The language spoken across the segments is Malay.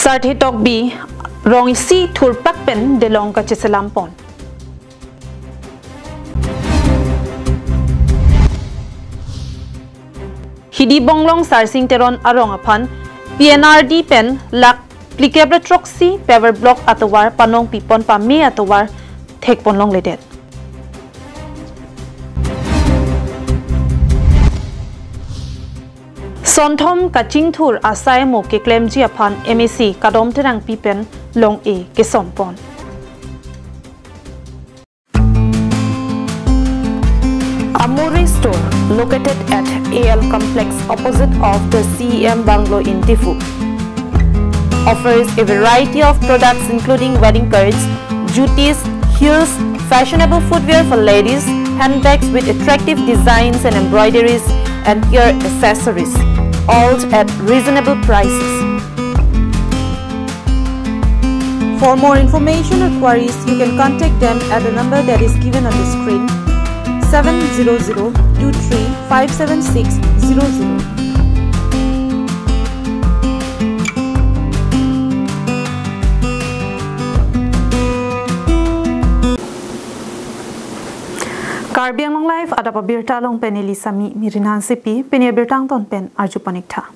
Sarthi tok bi rong si thur pak pen delong ka chisalam pon. Hidi bonglong sarsing teron arong apan PNRD pen lak plikebra troxy power block atawar panong pipon pa me atawar thek ponlong ledet. Sonthom kaching thur asai mo ke claim ji apan MAC kadom terang pipen long e ke sompon. Amore store located at AL complex opposite of the CEM bungalow in Tifu offers a variety of products including wedding cards, jutis, heels, fashionable footwear for ladies, handbags with attractive designs and embroideries, and ear accessories, all at reasonable prices. For more information or queries, you can contact them at the number that is given on the screen 700-23-57600. KarbiAnglongLIVE ada pabirta long penili sami mirinan sipi penia birtang ton pen arju panikta.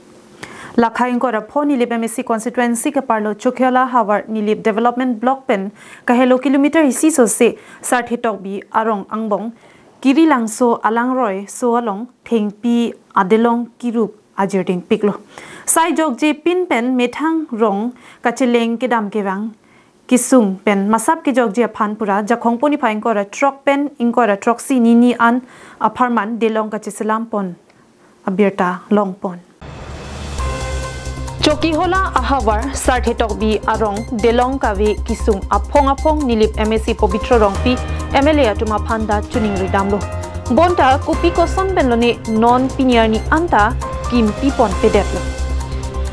Lakhain ko rapho nilip MSC constituency ke parlo chokyola hawar nilip development block pen ka hello kilometer isi so se sarthi tok bi arong angbong kiri langso alang roy so along thengpi adelong kirup ajerding piklo sai jok je pin pen methang rong kacheleng kedam kewang Kisung pen masap ke jogja phanpura jakhong poni phaing kora truck pen inkora truck si nini an aparman delong ka chisalam pon abirta long pon choki hola ahawar sarthi tokbi arong delong kawe kisung aphong nilip MSC Pobitro rongpi MLA atuma phanda chuning ridamlo bonta kupi ko son benlone non piniarni anta kimpi pon pedetlo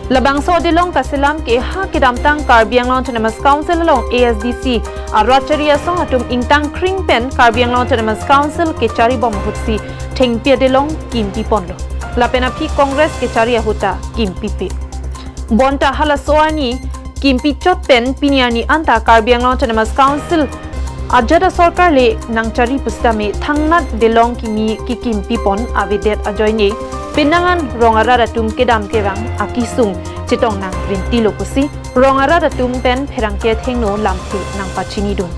Labang so delong kasilam ke ha kidamtang KarbiAnglong Autonomous Council along ASDC arwacharia song atum ingtang kring pen KarbiAnglong Autonomous Council ke chari bom hutsi thengpia delong kimpi ponlo lapena phi Congress ke chari ahuta kimpi pe bonta hala soani kimpi chot pen piniani anta KarbiAnglong Autonomous Council ajada sarkar le nangchari pustame thangnat delong kimi ki kimpi pon avidet ajoine Pinangan rongara ratum kedam kewang akisung chitong nang rinti lokusi rongara ratum pen pherangke thengno lamthi nang pachini dun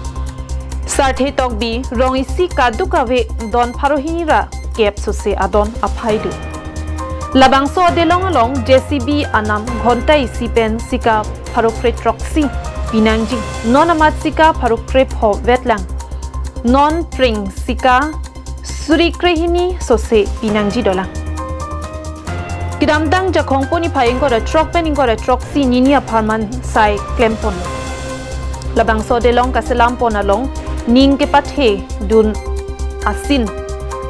sarthi tokbi rongisi kadukawe don pharohinira kep sose adon aphaidu labangso delong along JCB anam ghonta isi pen sika pharokre troxi pinangji non amat sika pharokre pho wetlang non pring sika surikrehini sose pinangji dolang Kidamtang jakhong poni phaing ko ra truck pen ko ra truck si nini apartment sai klempon labang so delong kaselam ponalong ning ke pathe dun asin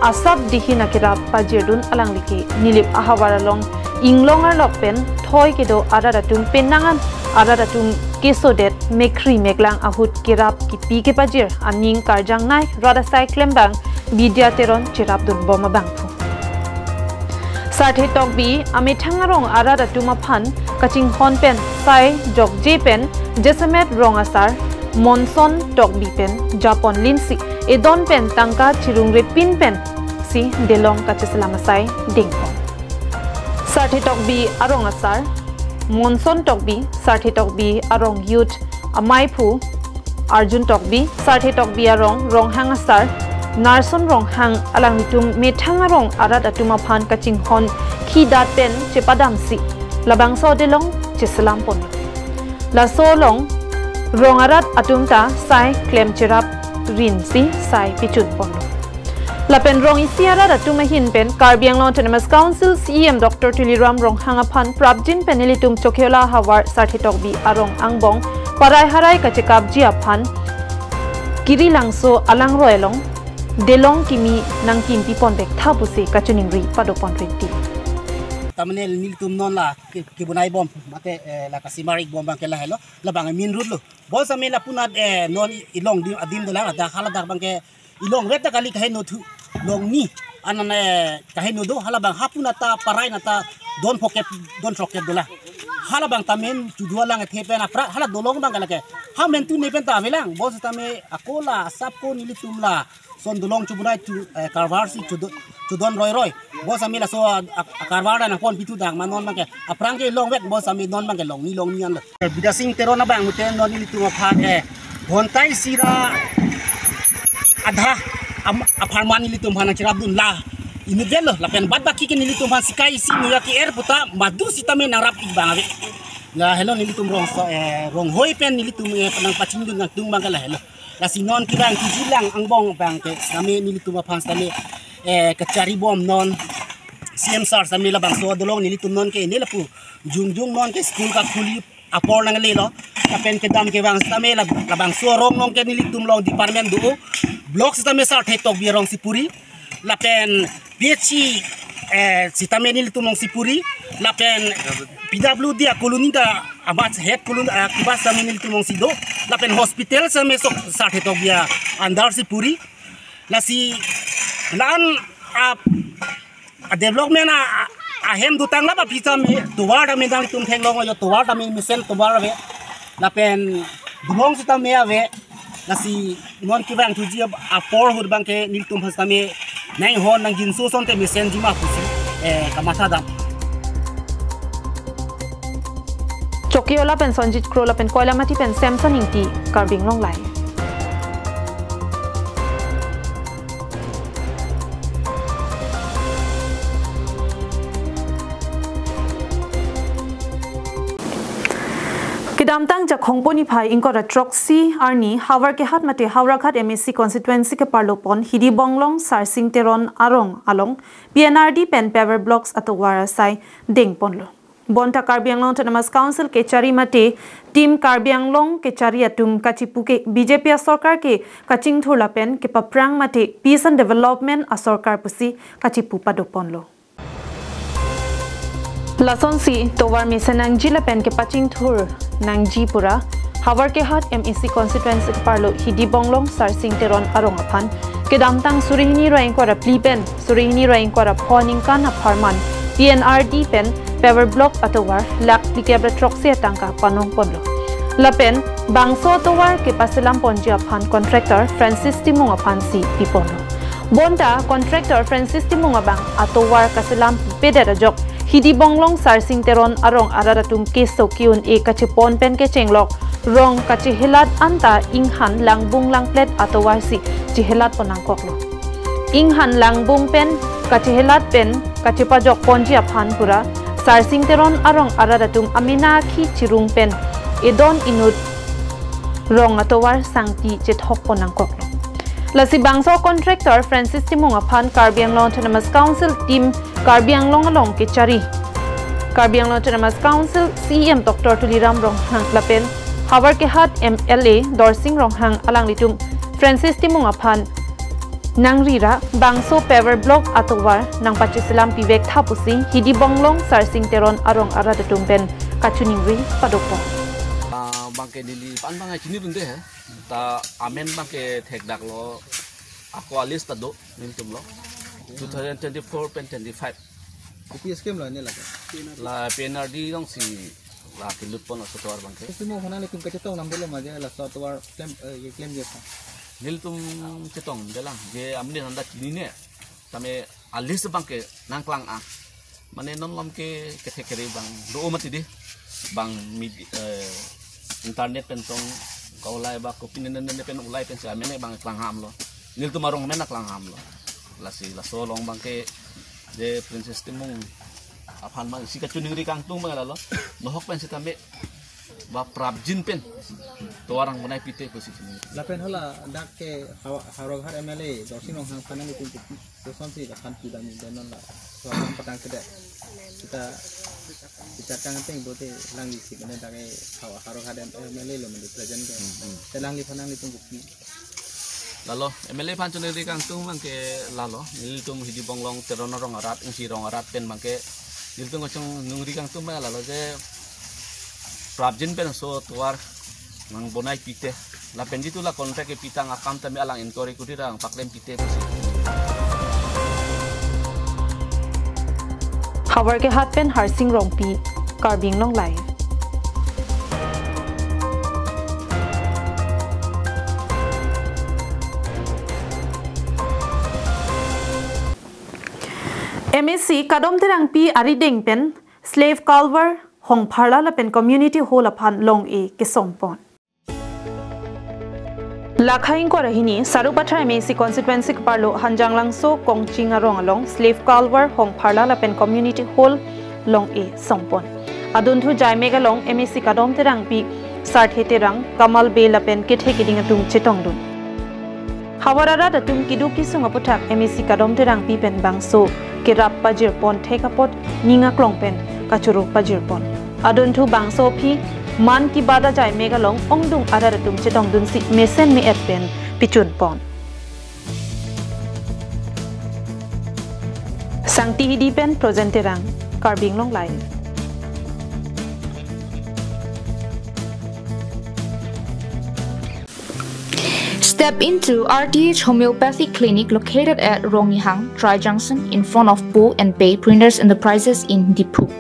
asab dihina kira pajerdun alanglike nilip ahawaralong inglongar lokpen thoi ke do araratum penangan araratum kesodet mekri meklang ahut kirap kipi ke pajir aning karjang nai rada sai klembang bidia teron chirap dun boma bangphu Sarthi tokbi ame thangarong arada tuma phan kaching hon pen sai jok je pen jesamet rongasar monson tokbi pen japon linsi edon pen tangka chirungre pin pen si delong kachislamasai dingpon Sarthi tokbi arongasar monson tokbi Sarthi tokbi arong youth amaipu arjun tokbi Sarthi tokbi arong ronghangasar Narson rong hang alang tum methangarong arat atuma phan kaching hon khi dat pen chepadam si labang so delong chisalam pon la so long rong arat atumta sai claim cherap rin si sai pichut pon la pen rong isi arat atuma hin pen KarbiAnglong Autonomous Council CEM Dr. Tuliram rong hanga phan prabjin penelitum chokyola hawar sarthi tokbi arong angbong parai harai kachekap jia phan kiri langso alang roelong delong kimi nang kimpi pon bek thabuse kachuning ri padopon renti tamne niltum non la ki bunai bom mate la kasimari bom bang kela hello la bang min rut lo bo same la punat non ilong dim adim dola da khala dak bang ke ilong reta kali ka heno thu long ni anane ka heno do hala bang hapuna ta parai na ta don pocket don rocket dola hala bang tamen judua lang thepen apra hala dolong bang kalake ha mentu nepen ta avelang bos tame akola sapko nilitumla son dolong chubunai tu karvar si chudon roy bos amila so karvara na pon pitu dang manon bang ke aprang ke long wek bos ami non bang ke long ni an bidasing terona bang muten non nilitum apha hontai sira adha aparman nilitum hana chirabdun la ini delo lapen bad baki ke nilitum han sikai si nuya ki air puta madu sitame narap ibang la hello nilitum rong hoi pen nilitum panang pacindun ng tung bangala hello la sinon kirang kijilang ang bong bang ke sami nilitum han sami kacari bom non CM sar sami la bang so dolong nilitum non ke nilapu jung non ke school ka khuli apor nang lelo lapen ke dam ke bang sami la bang so rong non ke nilitum long department do blok sami sar thetok bi rong sipuri lapen Biaci sitame nilitum long sipuri lapen PWD koloni da amat head koloni kibas sami nilitum long sido lapen hospital sami sok sar thetok bia andar sipuri la si lan development ahem dutang la pisa me tuwar me dang tum theng long yo tuwar me misen tuwar ve lapen dulong sita me ave la si non kibang tuji apor hud bang ke nilitum hasame nai hon nang jinsu son te misen jima kusi kamasa dam Chokiola pen sonjit krola pen koila mati pen Samson ingti KarbiAnglongLIVE. Kedamtang jak hongponi phai ingkora troxy arni hawar ke hat mate hawra khat MSC constituency ke parlopon hidi bonglong sarsing teron arong along PNRD pen paver blocks atowara sai dengponlo bonta KarbiAnglong Autonomous Council ke chari mate team KarbiAnglong ke chari atum kachipu ke BJP sarkar ke kaching thula pen ke paprang mate peace and development a sarkar pusi kachipu padoponlo Lasonsi towar misenang jila pen ke paching thur nang jipura hawar ke hat MEC constituency ke parlo hidi bonglong sarsing teron arong aphan ke damtang surihini raing kwara plipen surihini raing kwara phoning kan aparman PNRD pen power block atowar lak plikebra troxy atangka panong ponlo lapen bangso towar ke pasilam ponji aphan contractor Francis Timong aphan si piponlo bonta contractor Francis Timong abang atowar kasilam pedera jok hidi bonglong sarsing teron arong araratum keso kiun kachipon pen ke chenglok rong kachihilat anta inghan langbung langplet atowasi chihilat ponang koklo inghan langbung pen kachihilat pen kachipajok ponji aphan pura sarsing teron arong araratum amina khi chirung pen edon inut rong atowar sangti chethok ponang koklo Lasi bangso contractor Francis Timong aphan KarbiAnglong Autonomous Council team KarbiAnglongLIVE ke chari KarbiAnglong Autonomous Council CM Dr. Tuliram Ronghang lapen hawar ke hat MLA Dorsing Ronghang alang litum Francis Timong aphan nangrira bangso power block atowar nang pachisilam pivek thapusi hidi bonglong sarsing teron arong aradatum pen kachuningri padokpo bangke dili pan bangai chini runde ha ta amen bangke thek dak lo ako alis ta do mintum lo 2024 pen 25 kopi scheme lo ne la PNRD dong si la kilut pon sotor bangke simo hona lekum kacetong nambolo maje la sotor claim je niltum cetong dalang je amne nanda chini ne tame alis bangke nangklang a mane non lam ke kere bang do mati di bang internet pentong kau lai ba kopi nenen pen ulai pen sa mene bang klang ham lo nil tu marong mena klang ham lo la so long bang ke de princess timung aphan bang si kacuning ri kang tung bang lo nohok pen si tambe ba prabjin pen to orang menai pite posisi ni la pen hola dak ke harog har MLA dorsing nong hang panang itu to sonsi da kan tidak ni danon la so patang kedai kita kangen teng bote lang isi benda dake harog har MLA lo mendu present ke telang li panang itu bukti lalo MLA pan cuning ri kang tung bang ke lalo nil tum hidi bonglong teron rong arat ing si rong arat pen bang ke nil tum ngocong nungri kang tung bang lalo je prabjin pen so tuar nang bonai pite la penji tu la kontrak ke pitang akam tami alang inkori kudirang paklem pite pasi hawar ke hat pen harsing rongpi KarbiAnglongLIVE MSc kadom terang pi arideng pen slave culver hong pharla la pen community hall aphan long e ke sompon lakhain ko rahini sarupatra MSc constituency parlo hanjang langso kongching arong along slave culver hong pharla la pen community hall long e sompon adun thu jai mega long MSc kadom terang pi sart heterang kamal be la pen kethe kiding atung chetong dun hawarara da tum kidu kisunga puthak MSc kadom terang pi pen bangso kirap pajir pon thekapot ninga klong pen kachuru pajir pon adun thu bangso phi man ki bada jai mega long ongdung ara tum chetong dun si mesen me et pen pichun pon sangti hidi pen presenterang KarbiAnglongLIVE. Step into RTH Homeopathic Clinic located at Rongyhang, Tri Junction in front of Bo and Pay Printers Enterprises in Dipu.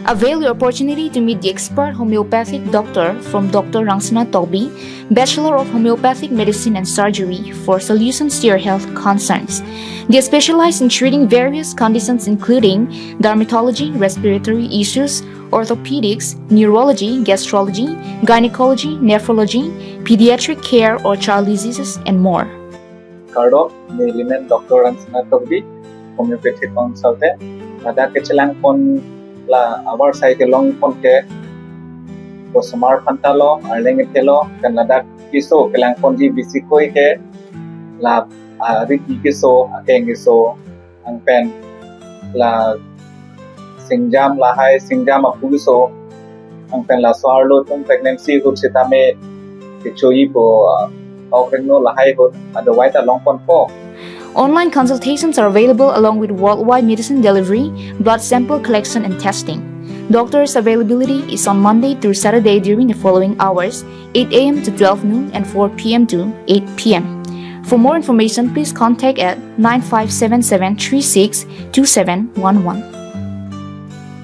Avail your opportunity to meet the expert homeopathic doctor from Dr. Rangsana Tobi, Bachelor of Homeopathic Medicine and Surgery, for solutions to your health concerns. They specialize in treating various conditions including dermatology, respiratory issues, orthopedics, neurology, gastrology, gynecology, nephrology, pediatric care or child diseases, and more. Kardo, Niliman Dr. Rangsana Tobi, homeopathic consultant. Ada kecelang pon la our site long pon ke ko samar pantalo arleng telo kan ladak kiso kelang pon ji bisikoi ke la riki kiso akeng kiso ang pen la singjam la hai singjam apu kiso ang pen la swarlo tum pregnancy hut sitame kichoi po aukrenno la hai hut otherwise long pon po. Online consultations are available along with worldwide medicine delivery, blood sample collection and testing. Doctor's availability is on Monday through Saturday during the following hours, 8 a.m. to 12 noon and 4 p.m. to 8 p.m. For more information, please contact at 9577362711.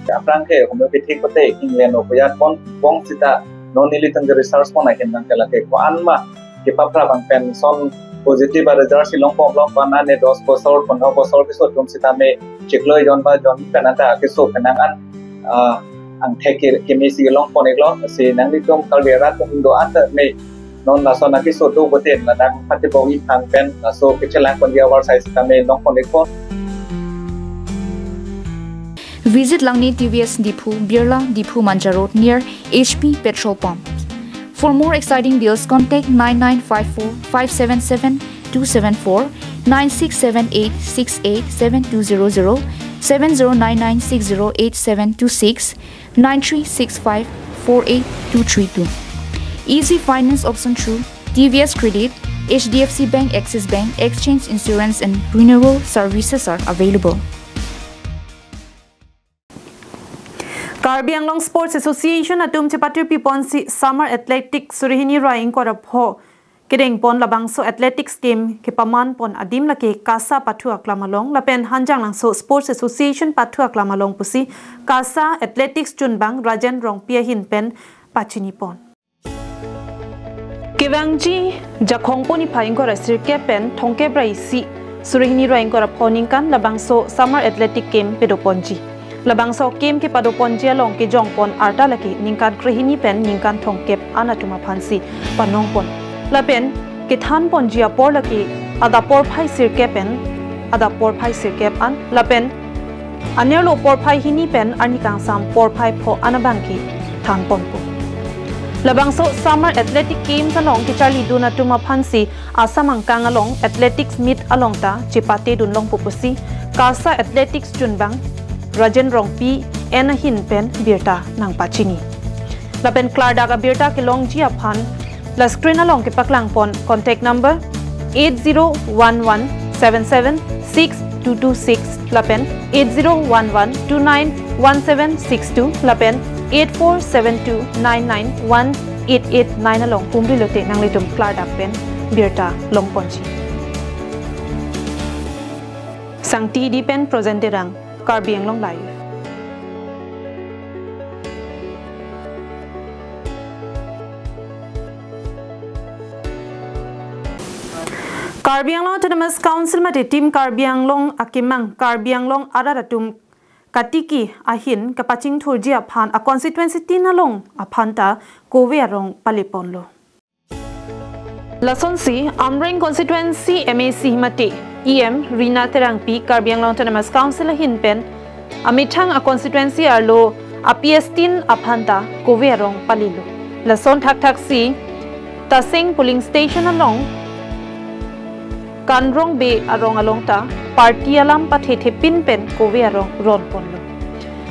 Aprang ke homeopathic kote England opuyat pon bong sita non nilitang research pon akin bang kelake ko anma ke papra bang pen son positive result silong pom long pana ne 10 bosor 15 bosor kisot tum sitame chikloi jon ba jon kanata kiso kanangan ang theke kemisi long pon eklo si nang litom kalbera tum indo ata me non la sona kiso tu boten la dang patibowi kan pen so kichelang kon dia war size sitame long pon eklo. Visit Langni TVS Dipu, Birla Dipu Manja Road near HP Petrol Pump. For more exciting deals, contact 9954-577-274, 9678-687200, 7099608726, 9365-48232. Easy finance option through TVS Credit, HDFC Bank, Axis Bank, Exchange Insurance and Renewal services are available. Karbi Anglong Sports Association atum chepatir pipon si Summer Athletics surihini raing ko rapho kedeng pon labangso athletics game ke paman pon adim lake kasa patu aklamalong lapen hanjang langso Sports Association patu aklamalong pusi kasa athletics chunbang rajen rong pia hin pen pachini pon kewangji jakhong poni phaing ko rasir ke pen thongke braisi surihini raing ko rapho ningkan labangso Summer Athletic game pedoponji labangso game ke padoponjia long ke jongpon arta laki ningkan krehini pen ningkan thongkep anatuma phansi panongpon lapen ke than ponjia por laki ada por phai sirke pen ada por phai sirke an lapen anerlo por phai hini pen anikang sam por phai pho anabangki than ponpo labangso Summer Athletic Games along ke charli duna tuma phansi asamang kang along athletics meet along ta chipate dun long pupusi kasa athletics chunbang Rajen Rongpi ena hin pen birta nang pachini lapen klardaga birta ke longji aphan la screen along ke paklang pon contact number 8011776226 lapen 8011291762 lapen 8472991889 along kumri lote nang litum klardak pen birta longponji sangti di pen presenterang KarbiAnglongLIVE. Karbi Anglong Autonomous Council mate team Karbi Anglong akimang Karbi Anglong araratum katiki ahin kapaching thurji aphan a constituency tinalong aphanta kowe arong paliponlo. Lasonsi Amreng constituency MAC mate EM Rina Terangpi Karbi Anglong Autonomous Council hinpen amithang a constituency arlo a PS tin aphanta kowe arong palilo. Lason thak si Tasing polling station along Kanrong be arong along ta party alam pathe pin pen kowe arong ron ponlo.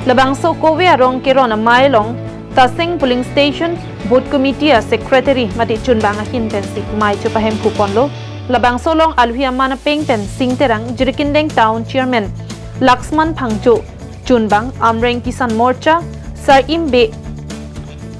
Labang so kowe arong keron amai long Tasing polling station board committee a secretary mati chunbang ahin pen si mai chupahem kuponlo. Labang so long alhuya mana peng pen singterang Jirikindeng town chairman Laxman Phangcho chunbang Amreng Kisan Morcha Sir Imbe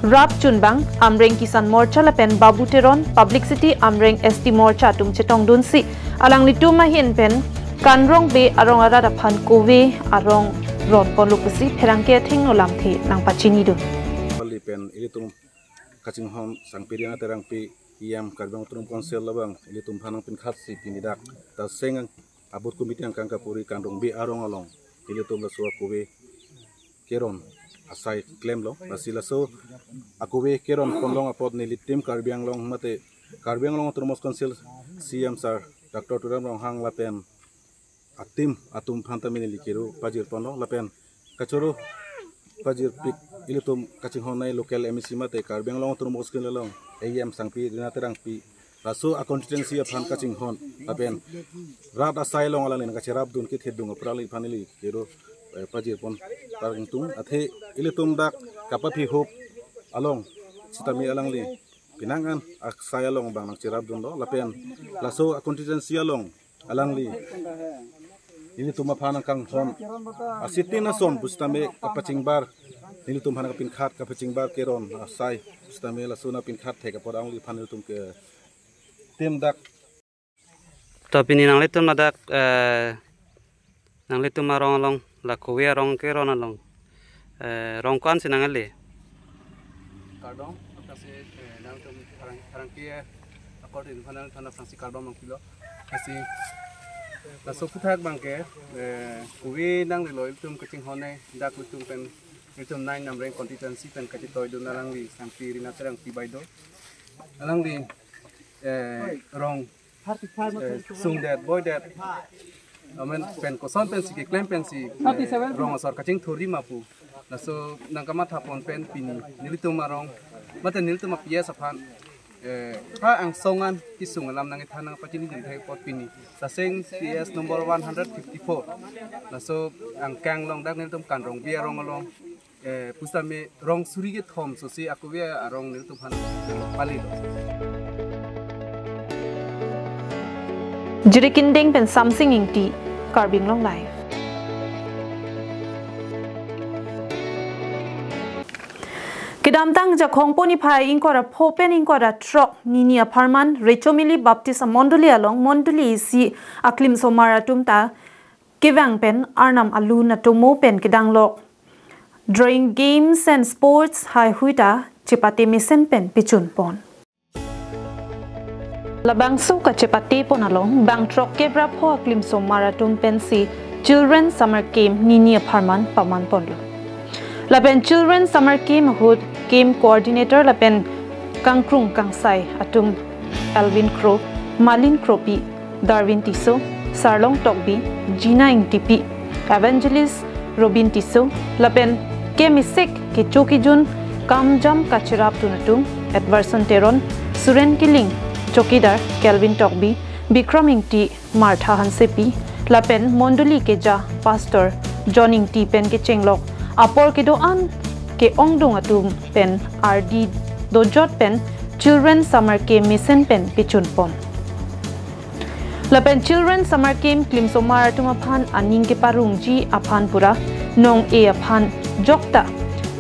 Rap chunbang Amreng Kisan Morcha lapen Babu Teron Public City Amreng ST Morcha tum chetong dunsi alang litu mahin pen kanrong be arong arada phan kowe arong ron polupusi pherangke thing no lamthe nang pachini du pali pen ilitum kaching hon sangpiriana terang pi iam karbang trum konsel labang ilitum phanang pin khat si pinidak ta seng abut komite ang kangka puri kanrong be arong along ilitum la suwa kowe keron asai claim lo basila so akuwe keron konlong apod ni litim Karbi Anglong mate Karbi Anglong Autonomous Council CM sir Dr. Turam Hang lapen atim atum phanta mini likiru pajir pono lapen kachoro pajir pik ilitum kaching honai local MEC mate Karbi Anglong Autonomous Council long AM sangpi rina terang pi raso a constituency of han kaching hon lapen rad asai long alang ni kachirap dun kit hedung prali phanili kiru pajir pon parang tung athe ilitum dak kapapi hop along sitami alang li pinangan ak saya long bang cirab dun lo lapen laso a constituency along alang li ilitum aphanang kang hon asitina som bustame kapaching bar ilitum hanang pin khat kapaching bar keron asai bustame laso na pin khat theka por ang li phanil tum ke tem dak to pini nang litum dak nang litum marong along la kowe rong ke ron along rong kan sinang ale Kardong kasi nang tum parang kia according panel thana francis kardong mang kilo kasi la so puthak bangke kowe nang loi tum kaching hone dak tum pen tum 9 namreng constituency pen kachi toy dun alang li sampi rina terang pi baido alang li rong sung that boy that amen pen koson pen si claim pen si rong asar kaching thuri mapu naso nangkama thapon pen pini nilitum marong mata nilitum apia saphan ha ang songan kisung alam nang ithanang pachini din thai pot pini taseng PS number 154 naso ang kang long dak nilitum kan rong bia rong along pustame rong suri ge thom so si akuwe arong nilitum han pali Jirikindeng pen something ingti KarbiAnglongLIVE. Kidamtang jakong poni pai inkora popen inkora trok nini aparman Rechomili Baptist Monduli along Monduli si aklim somara tumta kivang pen arnam alu na tumo pen kidanglok drawing games and sports hai huita chipate misen pen pichun pon. Labang su ka chepate pon along bang trok kebra pho aklim so marathon pensi children summer camp nini aparman paman ponlo lapen children summer camp hood camp coordinator lapen kangkrung kangsai atum Alvin Crow Malin Kropi Darwin Tiso Sarlong Tokbi Gina Ingtipi Evangelist Robin Tiso lapen kemisek ke chokijun kamjam kachirap tunatum Edverson Teron Suren Kiling Chokidar Kelvin Tokbi Bikram Ingti Martha Hansepi lapen Monduli keja Pastor John Ingti pen ke chenglok apor ke doan ke ongdong atum pen RD dojot pen children summer camp mission pen pichun pon lapen children summer camp klimsomar atum aphan aning ke parungji aphan pura nong e aphan jokta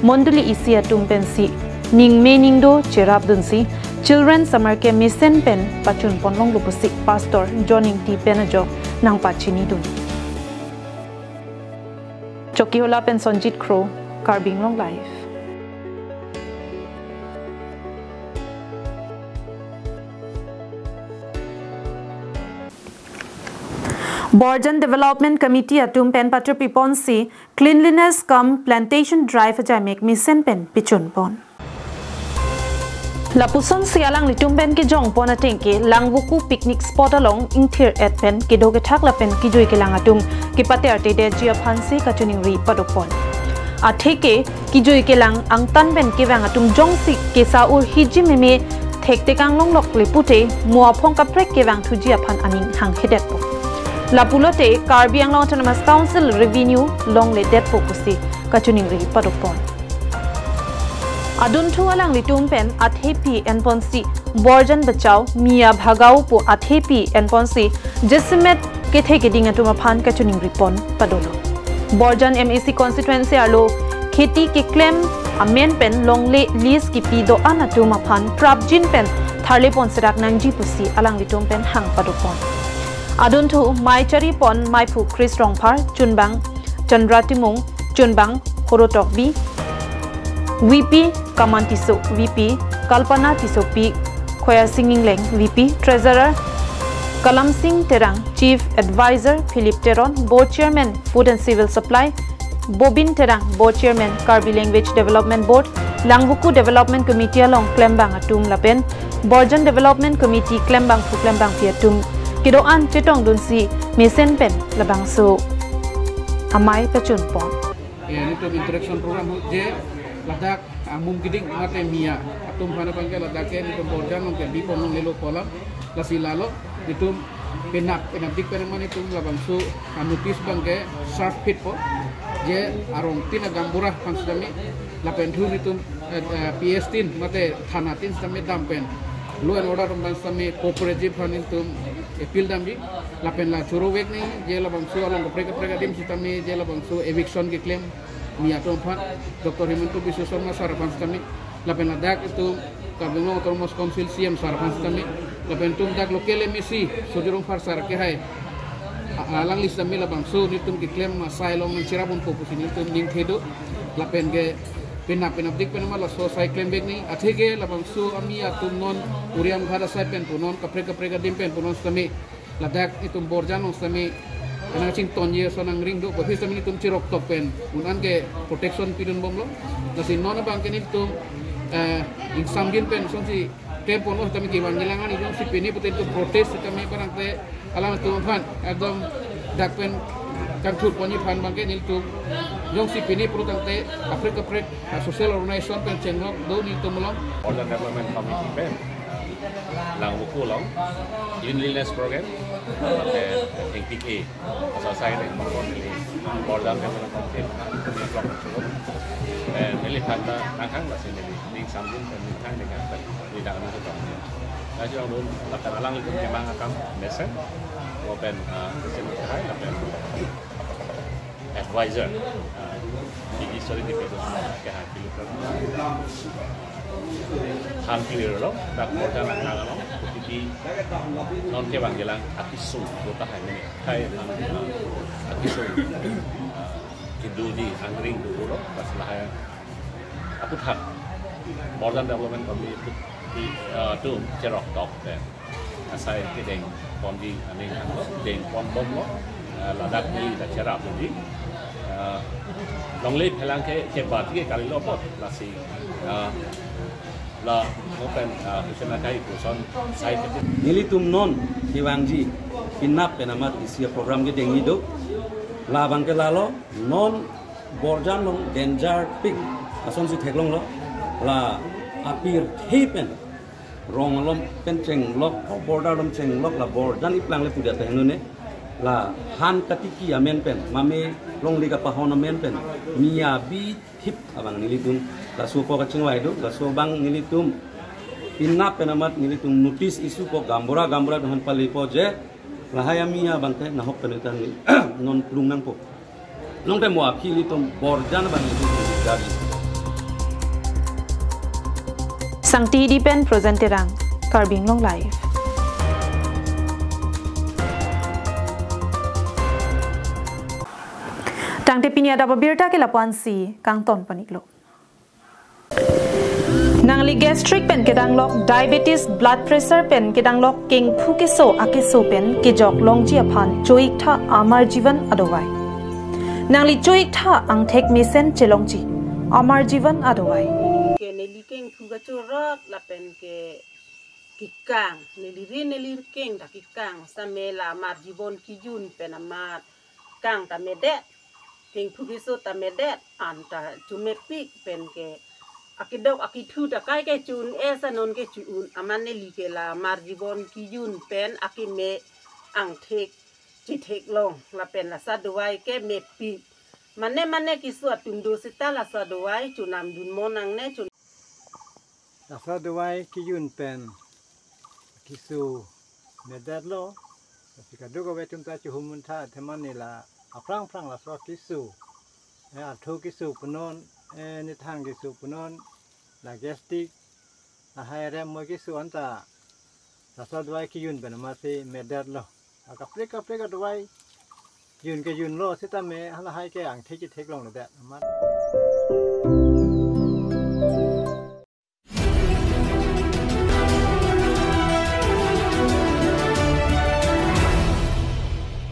Monduli isi atum pen si ning mening do cherap dunsi Children summer camp mission pen pachun ponlong lupusik Pastor John Ingti penajo nang pachini dun. Choki hola pen Sonjit Crow KarbiAnglongLIVE. Borjan Development Committee atum pen patra piponsi cleanliness cum plantation drive ajai mek misen pen pichun pon. Lapuson sialang litum pen ke jong pon atengke langbuku picnic spot along ingthir at pen ke doge thak la pen ki joi ke lang atum ke pate arte de jia phansi kachuning ri padopon. Atheke ki joi ke lang ang tan pen ke wang atum jong si ke sa ur hiji meme thekte kanglong lok lepute mua phong ka prek ke wang thujia phan aning hang hedet po. Lapulote Karbi Anglong Autonomous Council Revenue long le det pokusi kachuning ri padopon. Adun thu alang litum pen athepi enponsi Borjan bachao mia bhagau po athepi enponsi jesimet ke theke ding atuma phan kachuning ripon padolo. Borjan MAC constituency alo kheti ke claim amen pen longle list ki pido anatuma phan prabjin pen tharle pon serak nangji pusi alang litum pen hang padopon. Adun thu mai chari pon mai phu Chris Rongphar chunbang Chandra Timung chunbang Horotok B VP Kamantiso VP Kalpana Tisopi Khoya Singing Leng VP Treasurer Kalam Singh Terang Chief Advisor Philip Teron Board Chairman Food and Civil Supply Bobin Terang Board Chairman Karbi Language Development Board Langbuku Development Committee along Klembang atum lapen Borjan Development Committee Klembang pu Klembang piatum kidoan chetong dunsi mesen pen labang so amai pachun pon. Ini tu interaction program je ladak amum giding mate mia atum hana pangke ladak ni tu Borjan nong ke bi pon nong lelo kolam lasi lalo itu penak dik peneman itu labang so anutis bangke surf pit po je arong tina gambura pansdami lapen thu itu PS3 mate thanatin sami dampen law and order bang sami cooperative hanin tum appeal dambi lapen la churu wek ni je labang so along preka dim sitami je labang so eviction ke claim ni atom phan Dr. Himanto Biswa Sharma sarpan sitami lapen la dak itu Karbi Anglong Autonomous Council CM sarpan sitami lapen tum dak local MEC sojurong far sar ke hai alang list sami labang so ni tum ke claim asylum ng sirapun popus ni tum ning thedo lapen ke penap-dik penama so sai claim bag ni athege labang su ami atum non uriam ghara sai pen punon kapre dim pen punon sami ladak itum Borjan sami anang ching tonye so nang ring do ko sami itum chirok top pen unan ke protection pidun bomlo nasi non bang ke ni tum in samgin pen so si tempo no tami ki wangilangan idong si peni puten tu protest kami parang te alam tu fan adom dak pen kan thut poni phan bangke nil tu jong si pini pro tante Africa Prek social organization pen chenglok do nil tu molong Borjan Development Committee pen lang buku long cleanliness program and PA so saya ni Borjan Development Committee and nili phanta nangkang la sini ni sambung dan ni thang dengan di dalam itu tu laju orang latar alang itu memang akan mesen open sini hai lapen advisor ini sorry di pedo ke hati lu han clear lo tak Borjan Anglong di non ke bang gelang atisu dota hai ni hai atisu kidu di angring dulu lo pas lah aku tak Borjan Development Committee di tu cerok top dan saya kedeng pondi aning anglo deng pom bom lo ladak ni dah cerap jadi longlip helang ke bat ke kali lo pot lasi la open kusena kai kuson sai ke nilitum non hiwangji pinap penamat isi program ke deng itu labang ke lalo non Borjan long danger pig ason si theklong lo la apir hepen rong lom penceng lok border lom ceng lok la Borjan iplang le pudat henune la han katiki amen pen mame long liga pahon amen pen mia bi tip abang nilitum la supo ka cengwai do la so bang nilitum pinap penamat nilitum notice isu po gambora don pali po je la hayamia bangke na hok penetan non plungnang po nong te mo apili tom Borjan bang nilitum gari Sangti di pen presenterang KarbiAnglongLIVE. Tang te pinia da babirta ke lapuan si kang ton paniklo. นางลี gastric เป็นกระดังล็อก diabetes blood pressure เป็นกระดังล็อกเก่งผู้กิโซอากิโซเป็นกิจอกลองเจียพันจุยท่าอามารจีวันอดไว้นางลีจุยท่าอังเทคมิเซนเจลองจีอามารจีวันอดไว้เกเนลิเก่งผู้กระจุรอดละเป็นเกกิกังเนลิรีเนลิเก่งตะกิกังสเมลามารจีวันกิยุนเป็นอามาร์กังตะเมเดตเก่งผู้กิโซตะเมเดตอันตะจุเมปิกเป็นเกakido akitu da kai ke chun esa non ke chun amane likela marjibon ki yun pen akime ang thek chi thek long la pen la sadwai ke me pi mane ki suat tumdo sita la sadwai chunam dun monang ne chun la sadwai ki yun pen kisu me dadlo sikadu ko betum ta chu humun tha themani la aprang la so kisu a thu kisu punon ni thang ke su punon la gastric la haire mo ke su anta sa dwai ki yun ben ma se medar lo ka pleka dwai yun ke yun lo sita me hala hai ke ang theki thek long le da